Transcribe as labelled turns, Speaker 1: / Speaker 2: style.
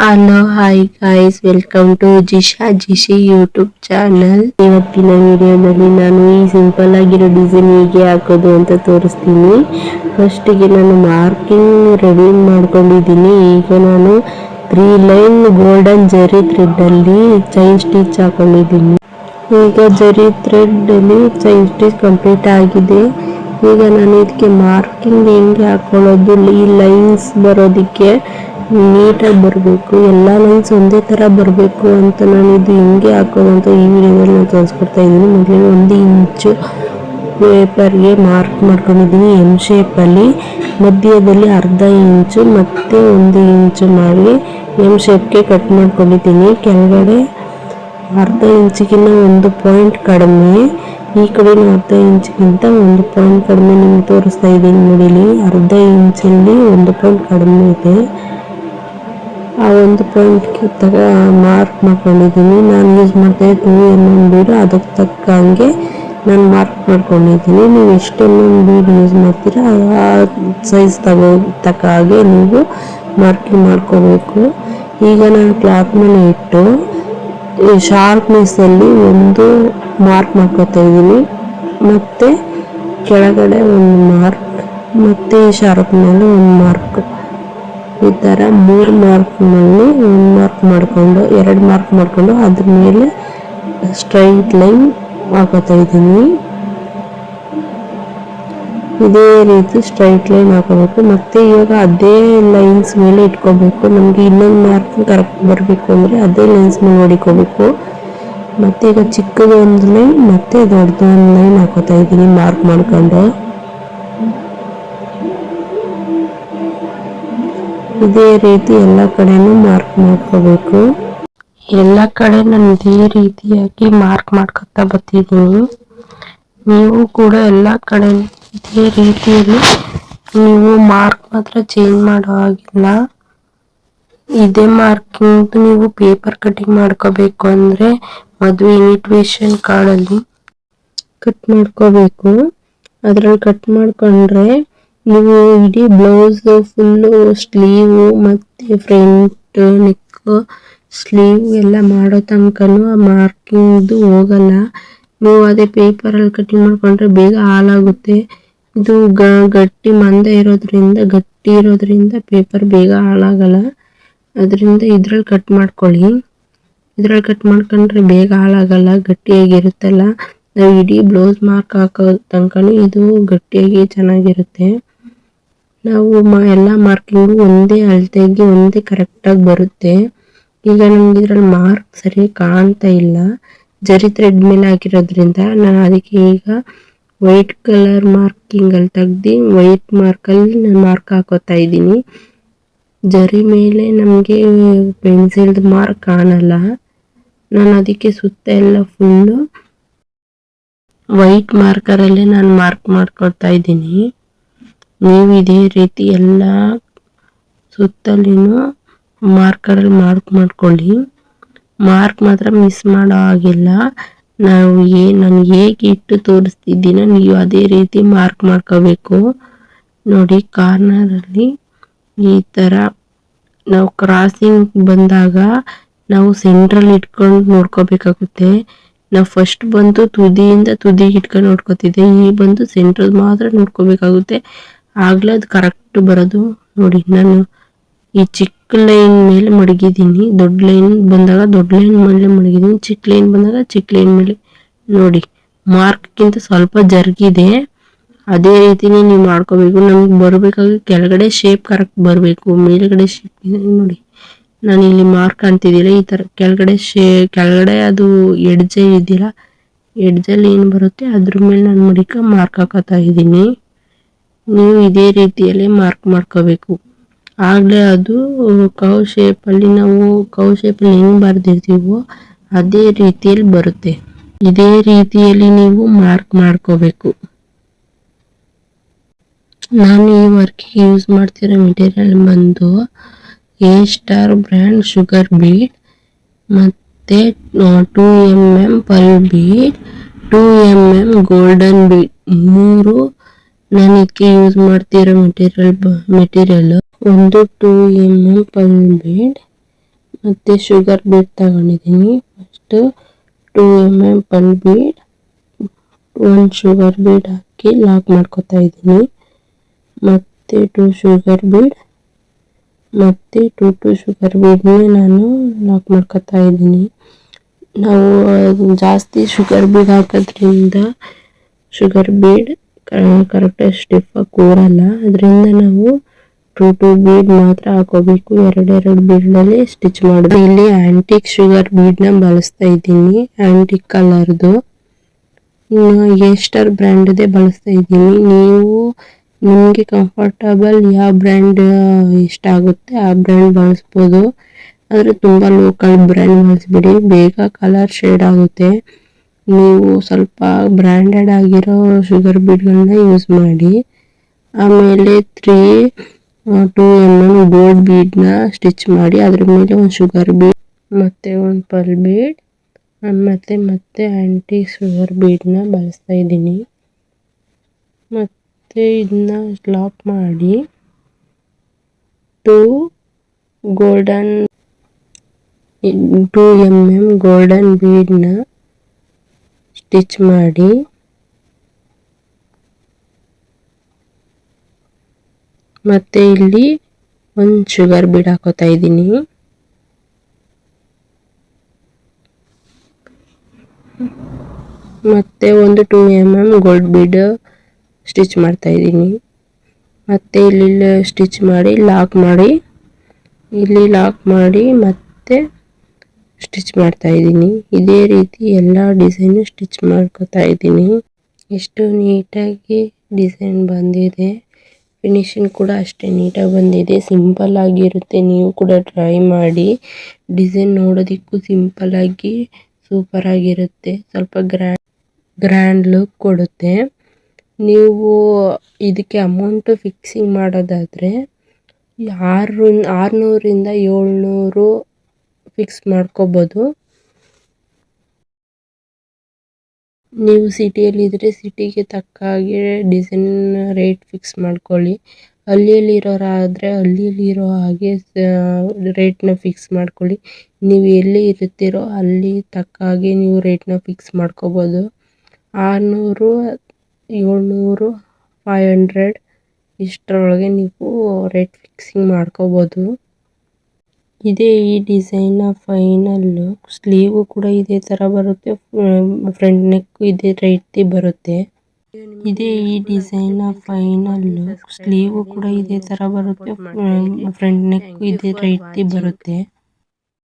Speaker 1: Hello hi guys, welcome to Jishi YouTube channel. ಇವತ್ತಿನ ವಿಡಿಯೋದಲ್ಲಿ ನಾನು ಈ ಸಿಂಪಲ್ ಆಗಿರೋ ಡಿಸೈನ್ ಹೇಗೆ ಹಾಕೋದು ಅಂತ ತೋರಿಸ್ತೀನಿ. ಫಸ್ಟಿಗೆ ನಾನು ಮಾರ್ಕಿಂಗ್ ರೆಡಿ ಮಾಡ್ಕೊಂಡಿದ್ದೀನಿ. ಈಗ ನಾನು 3 ಲೈನ್ ಗೋಲ್ಡನ್ ಜರಿ ಥ್ರೆಡ್ ಅಲ್ಲಿ ಚೈನ್ ಸ್ಟಿಚ್ ಹಾಕೊಂಡಿದ್ದೀನಿ. ಈಗ ಜರಿ ಥ್ರೆಡ್ ಅಲ್ಲಿ ಚೈನ್ ಸ್ಟಿಚ್ ಕಂಪ್ಲೀಟ್ ಆಗಿದೆ. ಈಗ ನಾನು ಇದಕ್ಕೆ ಮಾರ್ಕಿಂಗ್ ಹೆಂಗೆ ಹಾಕೊಳ್ಳೋದು, ಈ ಲೈನ್ಸ್ ಬರೋದಕ್ಕೆ ನೀಟಾಗಿ ಬರಬೇಕು, ಎಲ್ಲ ಲೈನ್ಸ್ ಒಂದೇ ಥರ ಬರಬೇಕು ಅಂತ ನಾನು ಇದು ಹಿಂಗೆ ಹಾಕೋದು ಅಂತ ಈ ವಿಡಿಯೋದಲ್ಲಿ ನಾನು ತೋರಿಸ್ಕೊಡ್ತಾ ಇದ್ದೀನಿ. ಮೊದಲಿಗೆ 1 ಇಂಚು ಪೇಪರ್ಗೆ ಮಾರ್ಕ್ ಮಾಡ್ಕೊಂಡಿದ್ದೀನಿ ಎಮ್ ಶೇಪಲ್ಲಿ. ಮಧ್ಯದಲ್ಲಿ ಅರ್ಧ ಇಂಚು ಮತ್ತು 1 ಇಂಚು ಮಾಡಿ ಎಮ್ ಶೇಪ್ಗೆ ಕಟ್ ಮಾಡ್ಕೊಂಡಿದ್ದೀನಿ. ಕೆಳಗಡೆ ಅರ್ಧ ಇಂಚಿಗಿಂತ 1 ಪಾಯಿಂಟ್ ಕಡಿಮೆ, ಈ ಕಡೆ ಅರ್ಧ ಇಂಚಿಗಿಂತ 1 ಪಾಯಿಂಟ್ ಕಡಿಮೆ ನಿಮ್ಗೆ ತೋರಿಸ್ತಾ ಇದ್ದೀನಿ. ನೋಡಿಲಿ, ಅರ್ಧ ಇಂಚಲ್ಲಿ 1 ಪಾಯಿಂಟ್ ಕಡಿಮೆ ಇದೆ. ಆ 1 ಪಾಯಿಂಟ್ಗೆ ಮಾರ್ಕ್ ಮಾಡ್ಕೊಂಡಿದ್ದೀನಿ. ನಾನು ಯೂಸ್ ಮಾಡ್ತಾ 2 mm ಬೀಡು, ಅದಕ್ಕೆ ತಕ್ಕಂಗೆ ನಾನು ಮಾರ್ಕ್ ಮಾಡ್ಕೊಂಡಿದ್ದೀನಿ. ನೀವು ಎಷ್ಟು ಬೀಡು ಯೂಸ್ ಮಾಡ್ತೀರಾ ಆ ಸೈಜ್ ತಕ್ಕ ಹಾಗೆ ನೀವು ಮಾರ್ಕಿಂಗ್ ಮಾಡ್ಕೋಬೇಕು. ಈಗ ನಾನು ಕ್ಲಾತ್ ಮೇಲೆ ಇಟ್ಟು ಶಾರ್ಪ್ನೆಸ್ಸಲ್ಲಿ ಒಂದು ಮಾರ್ಕ್ ಮಾಡ್ಕೊತಾ ಇದ್ದೀನಿ, ಮತ್ತು ಕೆಳಗಡೆ ಒಂದು ಮಾರ್ಕ್, ಮತ್ತು ಶಾರ್ಪ್ ಮೇಲೆ ಒಂದು ಮಾರ್ಕ್. ಈ ಥರ 3 ಮಾರ್ಕ್ನಲ್ಲಿ 1 ಮಾರ್ಕ್ ಮಾಡಿಕೊಂಡು 2 ಮಾರ್ಕ್ ಮಾಡಿಕೊಂಡು ಅದ್ರ ಮೇಲೆ ಸ್ಟ್ರೈಟ್ ಲೈನ್ ಹಾಕೋತಾ ಇದ್ದೀನಿ. ಇದೇ ರೀತಿ ಸ್ಟ್ರೈಟ್ ಲೈನ್ ಹಾಕೋಬೇಕು. ಮತ್ತು ಇವಾಗ ಅದೇ ಲೈನ್ಸ್ ಮೇಲೆ ಇಟ್ಕೋಬೇಕು. ನಮಗೆ ಇನ್ನೊಂದು ಮಾರ್ಕ್ ಕರೆಕ್ಟ್ ಬರಬೇಕು ಅಂದರೆ ಅದೇ ಲೈನ್ಸ್ ಮೇಲೆ ಹೊಡಿಕೋಬೇಕು. ಮತ್ತು ಈಗ ಚಿಕ್ಕದು ಒಂದು ಲೈನ್ ಮತ್ತು ದೊಡ್ಡದು ಒಂದು ಲೈನ್ ಹಾಕೋತಾ ಇದ್ದೀನಿ ಮಾರ್ಕ್ ಮಾಡ್ಕೊಂಡು. ಇದೇ ರೀತಿ ಎಲ್ಲ ಕಡೆನೂ ಮಾರ್ಕ್ ಮಾಡ್ಕೋಬೇಕು. ಎಲ್ಲ ಕಡೆ ನಾನು ಇದೇ ರೀತಿಯಾಗಿ ಮಾರ್ಕ್ ಮಾಡ್ಕೊತಾ ಬರ್ತಿದ್ದೀನಿ. ನೀವು ಕೂಡ ಎಲ್ಲ ಕಡೆ ಇದೇ ರೀತಿಯಲ್ಲಿ ನೀವು ಮಾರ್ಕ್ ಮಾತ್ರ ಚೇಂಜ್ ಮಾಡೋ ಹಾಗಿಲ್ಲ. ಇದೇ ಮಾರ್ಕಿಂಗ್ ನೀವು ಪೇಪರ್ ಕಟಿಂಗ್ ಮಾಡ್ಕೋಬೇಕು ಅಂದರೆ ಮದುವೆ ಇನ್ವಿಟೇಷನ್ ಕಾರ್ಡಲ್ಲಿ ಕಟ್ ಮಾಡ್ಕೋಬೇಕು. ಅದ್ರಲ್ಲಿ ಕಟ್ ಮಾಡ್ಕೊಂಡ್ರೆ ನೀವು ಇಡೀ ಬ್ಲೌಸ್ ಫುಲ್ಲು ಸ್ಲೀವು ಮತ್ತು ಫ್ರಂಟ್ ನೆಕ್ ಸ್ಲೀವ್ ಎಲ್ಲ ಮಾಡೋ ತನಕನೂ ಆ ಮಾರ್ಕಿಂಗ್ದು ಹೋಗಲ್ಲ. ನೀವು ಅದೇ ಪೇಪರಲ್ಲಿ ಕಟಿಂಗ್ ಮಾಡ್ಕೊಂಡ್ರೆ ಬೇಗ ಹಾಳಾಗುತ್ತೆ. ಇದು ಗಟ್ಟಿ ಇರೋದ್ರಿಂದ ಪೇಪರ್ ಬೇಗ ಹಾಳಾಗಲ್ಲ. ಅದರಿಂದ ಇದ್ರಲ್ಲಿ ಕಟ್ ಮಾಡ್ಕೊಳ್ಳಿ. ಇದ್ರಲ್ಲಿ ಕಟ್ ಮಾಡ್ಕೊಂಡ್ರೆ ಬೇಗ ಹಾಳಾಗಲ್ಲ, ಗಟ್ಟಿಯಾಗಿರುತ್ತಲ್ಲ. ನಾವು ಇಡೀ ಬ್ಲೌಸ್ ಮಾರ್ಕ್ ಹಾಕೋ ತನಕನೂ ಇದು ಗಟ್ಟಿಯಾಗಿ ಚೆನ್ನಾಗಿರುತ್ತೆ. ನಾವು ಎಲ್ಲ ಮಾರ್ಕಿಂಗು ಒಂದೇ ಅಳತೆಗೆ ಒಂದೇ ಕರೆಕ್ಟಾಗಿ ಬರುತ್ತೆ. ಈಗ ನಮ್ಗೆ ಇದ್ರಲ್ಲಿ ಮಾರ್ಕ್ ಸರಿ ಕಾಣ್ತಾ ಇಲ್ಲ, ಜರಿ ಥ್ರೆಡ್ ಮೇಲೆ ಹಾಕಿರೋದ್ರಿಂದ ನಾನು ಅದಕ್ಕೆ ಈಗ ವೈಟ್ ಕಲರ್ ಮಾರ್ಕಿಂಗಲ್ಲಿ ತೆಗ್ದು ವೈಟ್ ಮಾರ್ಕಲ್ಲಿ ನಾನು ಮಾರ್ಕ್ ಹಾಕೋತಾ ಇದ್ದೀನಿ. ಜರಿ ಮೇಲೆ ನಮಗೆ ಪೆನ್ಸಿಲ್ದು ಮಾರ್ಕ್ ಕಾಣಲ್ಲ. ನಾನು ಅದಕ್ಕೆ ಸುತ್ತ ಎಲ್ಲ ಫುಲ್ಲು ವೈಟ್ ಮಾರ್ಕರಲ್ಲೇ ನಾನು ಮಾರ್ಕ್ ಮಾಡ್ಕೊಳ್ತಾ ಇದ್ದೀನಿ. ನೀವು ಇದೇ ರೀತಿ ಎಲ್ಲ ಸುತ್ತಲಿನೂ ಮಾರ್ಕರಲ್ಲಿ ಮಾರ್ಕ್ ಮಾಡ್ಕೊಳ್ಳಿ. ಮಾರ್ಕ್ ಮಾತ್ರ ಮಿಸ್ ಮಾಡೋ ಹಾಗಿಲ್ಲ. ನಾನು ಹೇಗೆ ಇಟ್ಟು ತೋರಿಸ್ತಿದ್ದೀನೋ ನೀವು ಅದೇ ರೀತಿ ಮಾರ್ಕ್ ಮಾಡ್ಕೋಬೇಕು. ನೋಡಿ, ಕಾರ್ನರಲ್ಲಿ ಈ ಥರ ನಾವು ಕ್ರಾಸಿಂಗ್ ಬಂದಾಗ ನಾವು ಸೆಂಟ್ರಲ್ಲಿ ಇಟ್ಕೊಂಡು ನೋಡ್ಕೋಬೇಕಾಗುತ್ತೆ. ನಾವು ಫಸ್ಟ್ ಬಂದು ತುದಿಯಿಂದ ತುದಿಗೆ ಇಟ್ಕೊಂಡು ನೋಡ್ಕೋತಿದ್ದೆ, ಈ ಬಂದು ಸೆಂಟ್ರಲ್ಲಿ ಮಾತ್ರ ನೋಡ್ಕೋಬೇಕಾಗುತ್ತೆ. ಆಗಲೇ ಅದು ಕರೆಕ್ಟ್ ಬರೋದು. ನೋಡಿ, ನಾನು ಈ ಚಿಕ್ಕ ಲೈನ್ ಮೇಲೆ ಮಡಗಿದ್ದೀನಿ, ದೊಡ್ಡ ಲೈನ್ ಬಂದಾಗ ದೊಡ್ಡ ಲೈನ್ ಮೇಲೆ ಮಡಗಿದ್ದೀನಿ, ಚಿಕ್ಕ ಲೈನ್ ಬಂದಾಗ ಚಿಕ್ಕ ಲೈನ್ ಮೇಲೆ. ನೋಡಿ, ಮಾರ್ಕ್ಗಿಂತ ಸ್ವಲ್ಪ ಜರುಗಿದೆ. ಅದೇ ರೀತಿನೇ ನೀವು ಮಾಡ್ಕೋಬೇಕು. ನಮ್ಗೆ ಬರಬೇಕಾಗಿ ಕೆಳಗಡೆ ಶೇಪ್ ಕರೆಕ್ಟ್ ಬರಬೇಕು, ಮೇಲ್ಗಡೆ ಶೇಪ್ ನೋಡಿ ನಾನು ಇಲ್ಲಿ ಮಾರ್ಕ್ ಕಾಣ್ತಿದ್ದಿಲ್ಲ, ಈ ಥರ ಕೆಳಗಡೆ ಅದು ಎಡ್ಜೆ ಇದೆಯಲ್ಲ, ಎಡ್ಜಲ್ಲಿ ಏನು ಬರುತ್ತೆ ಅದ್ರ ಮೇಲೆ ನಾನು ಮಾರ್ಕ್ ಹಾಕೋತಾ ಇದ್ದೀನಿ. ನೀವು ಇದೇ ರೀತಿಯಲ್ಲಿ ಮಾರ್ಕ್ ಮಾಡ್ಕೋಬೇಕು. ಆಗಲೇ ಅದು ಕವ್ ಶೇಪಲ್ಲಿ ಹೆಂಗೆ ಬರೆದಿರ್ತೀವೋ ಅದೇ ರೀತಿಯಲ್ಲಿ ಬರುತ್ತೆ. ಇದೇ ರೀತಿಯಲ್ಲಿ ನೀವು ಮಾರ್ಕ್ ಮಾಡ್ಕೋಬೇಕು. ನಾನು ಈ ವರ್ಕಿಗೆ ಯೂಸ್ ಮಾಡ್ತಿರೋ ಮೆಟೀರಿಯಲ್ ಬಂದು A-ಸ್ಟಾರ್ ಬ್ರ್ಯಾಂಡ್ ಶುಗರ್ ಬೀಡ್, ಮತ್ತು 2 mm pearl bead, 2 mm golden bead, 3 ನಾನು ಇದಕ್ಕೆ ಯೂಸ್ ಮಾಡ್ತಿರೋ ಮೆಟೀರಿಯಲ್ ಒಂದು 2 mm ಪರ್ಲ್ ಬೀಡ್, ಮತ್ತು ಶುಗರ್ ಬೀಟ್ ತಗೊಂಡಿದ್ದೀನಿ. First 2 mm pearl bead, 1 sugar bead ಹಾಕಿ ಲಾಕ್ ಮಾಡ್ಕೊತಾ ಇದ್ದೀನಿ. ಮತ್ತು 2 ಶುಗರ್ ಬೀಡ್ ಮತ್ತು 2 ಶುಗರ್ ಬೀಡ್ನೇ ನಾನು ಲಾಕ್ ಮಾಡ್ಕೊತಾ ಇದ್ದೀನಿ. ನಾವು ಜಾಸ್ತಿ ಶುಗರ್ ಬೀಡ್ ಹಾಕೋದ್ರಿಂದ ಶುಗರ್ ಬೀಡ್ ಕರೆಕ್ಟಾಗಿ ಸ್ಟಿಫಾಗಿ ಕೂರಲ್ಲ. ಅದರಿಂದ ನಾವು 2 ಬೀಡ್ ಮಾತ್ರ ಹಾಕೋಬೇಕು. ಎರಡು ಬೀಡ್ನಲ್ಲಿ ಸ್ಟಿಚ್ ಮಾಡೋದು. ಇಲ್ಲಿ ಆ್ಯಂಟಿಕ್ ಶುಗರ್ ಬೀಡ್ನ ಬಳಸ್ತಾ ಇದ್ದೀನಿ, ಆ್ಯಂಟಿಕ್ ಕಲರ್ದು. ಎಸ್ಟರ್ ಬ್ರ್ಯಾಂಡ್ದೇ ಬಳಸ್ತಾ ಇದ್ದೀನಿ. ನೀವು ನಿಮಗೆ ಕಂಫರ್ಟಬಲ್ ಯಾವ ಬ್ರ್ಯಾಂಡ್ ಇಷ್ಟ ಆಗುತ್ತೆ ಆ ಬ್ರ್ಯಾಂಡ್ ಬಳಸ್ಬೋದು. ಆದರೆ ತುಂಬ ಲೋಕಲ್ ಬ್ರ್ಯಾಂಡ್ ಬಳಸ್ಬಿಡಿ, ಬೇಗ ಕಲರ್ ಶೇಡ್ ಆಗುತ್ತೆ. ನೀವು ಸ್ವಲ್ಪ ಬ್ರ್ಯಾಂಡೆಡ್ ಆಗಿರೋ ಶುಗರ್ ಬೀಡ್ಗಳನ್ನ ಯೂಸ್ ಮಾಡಿ. ಆಮೇಲೆ 2 mm ಗೋಲ್ಡ್ ಬೀಡ್ನ ಸ್ಟಿಚ್ ಮಾಡಿ ಅದ್ರ ಮೇಲೆ ಒಂದು ಶುಗರ್ ಬೀಡ್ ಮತ್ತು ಒಂದು ಪಲ್ ಬೀಡ್ ಮತ್ತೆ ಆ್ಯಂಟಿ ಶುಗರ್ ಬೀಡ್ನ ಬಳಸ್ತಾ ಇದ್ದೀನಿ. ಮತ್ತು ಇದನ್ನ ಲಾಕ್ ಮಾಡಿ 2 mm ಗೋಲ್ಡನ್ ಬೀಡ್ನ ಸ್ಟಿಚ್ ಮಾಡಿ ಮತ್ತೆ ಇಲ್ಲಿ ಒಂದು ಶುಗರ್ ಬೀಡ್ ಹಾಕೋತಾ ಇದ್ದೀನಿ. ಮತ್ತೆ ಒಂದು 2 mm ಗೋಲ್ಡ್ ಬೀಡ್ ಸ್ಟಿಚ್ ಮಾಡ್ತಾ ಇದ್ದೀನಿ. ಮತ್ತೆ ಇಲ್ಲಿ ಸ್ಟಿಚ್ ಮಾಡಿ ಲಾಕ್ ಮಾಡಿ, ಇಲ್ಲಿ ಲಾಕ್ ಮಾಡಿ ಮತ್ತೆ ಸ್ಟಿಚ್ ಮಾಡ್ತಾ ಇದ್ದೀನಿ. ಇದೇ ರೀತಿ ಎಲ್ಲ ಡಿಸೈನು ಸ್ಟಿಚ್ ಮಾಡ್ಕೊತಾ ಇದ್ದೀನಿ. ಎಷ್ಟು ನೀಟಾಗಿ ಡಿಸೈನ್ ಬಂದಿದೆ, ಫಿನಿಶಿಂಗ್ ಕೂಡ ಅಷ್ಟೇ ನೀಟಾಗಿ ಬಂದಿದೆ. ಸಿಂಪಲ್ ಆಗಿರುತ್ತೆ, ನೀವು ಕೂಡ ಟ್ರೈ ಮಾಡಿ. ಡಿಸೈನ್ ನೋಡೋದಕ್ಕೂ ಸಿಂಪಲ್ ಆಗಿ ಸೂಪರ್ ಆಗಿರುತ್ತೆ, ಸ್ವಲ್ಪ ಗ್ರ್ಯಾಂಡ್ ಲುಕ್ ಕೊಡುತ್ತೆ. ನೀವು ಇದಕ್ಕೆ ಅಮೌಂಟು ಫಿಕ್ಸಿಂಗ್ ಮಾಡೋದಾದರೆ 600ರಿಂದ 700 ಫಿಕ್ಸ್ ಮಾಡ್ಕೋಬೋದು. ನೀವು ಸಿಟಿಯಲ್ಲಿದ್ದರೆ ಸಿಟಿಗೆ ತಕ್ಕ ಹಾಗೆ ಡಿಸೈನ್ ರೇಟ್ ಫಿಕ್ಸ್ ಮಾಡ್ಕೊಳ್ಳಿ. ಹಳ್ಳಿಯಲ್ಲಿರೋರಾದರೆ ಹಳ್ಳಿಯಲ್ಲಿರೋ ಹಾಗೆ ರೇಟ್ನ ಫಿಕ್ಸ್ ಮಾಡ್ಕೊಳ್ಳಿ. ನೀವು ಎಲ್ಲಿ ಇರ್ತೀರೋ ಅಲ್ಲಿ ತಕ್ಕ ಹಾಗೆ ನೀವು ರೇಟ್ನ ಫಿಕ್ಸ್ ಮಾಡ್ಕೋಬೋದು. 600, 700, 500 ಇಷ್ಟರೊಳಗೆ ನೀವು ರೇಟ್ ಫಿಕ್ಸಿಂಗ್ ಮಾಡ್ಕೋಬೋದು. ಇದೇ ಈ ಡಿಸೈನ್ನ ಫೈನಲ್ ಲುಕ್. ಸ್ಲೀವು ಕೂಡ ಇದೇ ಥರ ಬರುತ್ತೆ, ಫ್ರಂಟ್ ನೆಕ್ ಇದೇ ರೀತಿ ಬರುತ್ತೆ. ಇದೇ ಈ ಡಿಸೈನ್ನ ಫೈನಲ್ ಲುಕ್. ಸ್ಲೀವು ಕೂಡ ಇದೇ ಥರ ಬರುತ್ತೆ, ಫ್ರಂಟ್ ನೆಕ್ ಇದೇ ರೀತಿ ಬರುತ್ತೆ.